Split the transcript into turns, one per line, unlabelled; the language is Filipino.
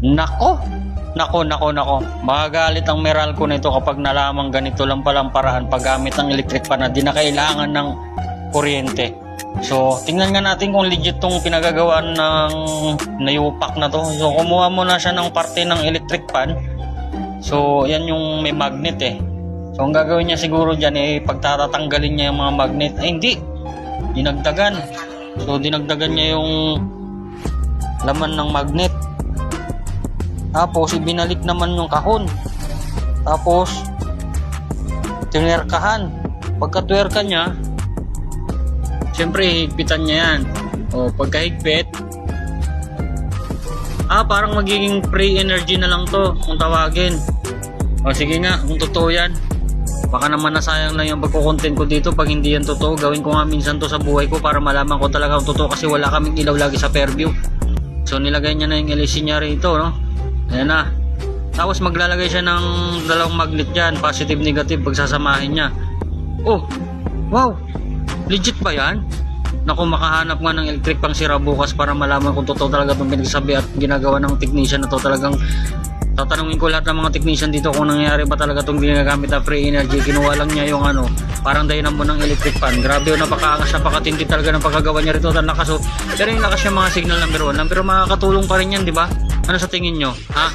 Nako, nako. Magagalit ang Meralco nito kapag nalamang ganito lang palang paraan paggamit ng electric pan na di na kailangan ng kuryente. So, tingnan nga natin kung legit tong pinagagawa ng nayupak na to. So, kumuha muna siya ng parte ng electric pan. So, yan yung may magnet eh. So, ang gagawin niya siguro dyan eh, pagtatatanggalin niya yung mga magnet. Ay, hindi. Dinagdagan. So, dinagdagan niya yung laman ng magnet. Tapos, ibinalik naman yung kahon. Tapos, tinerkahan. Pagka-twerka niya, siyempre, higpitan niya yan. O, pagkahigpit, parang magiging free energy na lang to, kung tawagin. O, sige nga, kung totoo yan. Baka naman nasayang lang yung pagkukontent ko dito pag hindi yan totoo. Gawin ko nga minsan to sa buhay ko para malaman ko talaga kung totoo kasi wala kaming ilaw lagi sa Fairview. So, nilagay niya na yung LEC niya rito, no? Ayan na. Tapos maglalagay siya ng dalawang magnet dyan, positive negative, pagsasamahin niya. Oh, wow, legit ba yan? Naku, makahanap nga ng electric pang sira bukas para malaman kung totoo talaga itong pinagsabi at ginagawa ng technician na to. Talagang tatanungin ko lahat ng mga technician dito kung nangyayari ba talaga itong ginagamit na free energy. Kinuha lang niya yung parang dynamo ng electric fan. Grabe, napakaangas, napakatindi talaga ng pagkagawa niya rito. Ang lakas, pero yung lakas yung mga signal number 1. Pero makakatulong pa rin yan, di ba? Ano sa tingin nyo? Ha?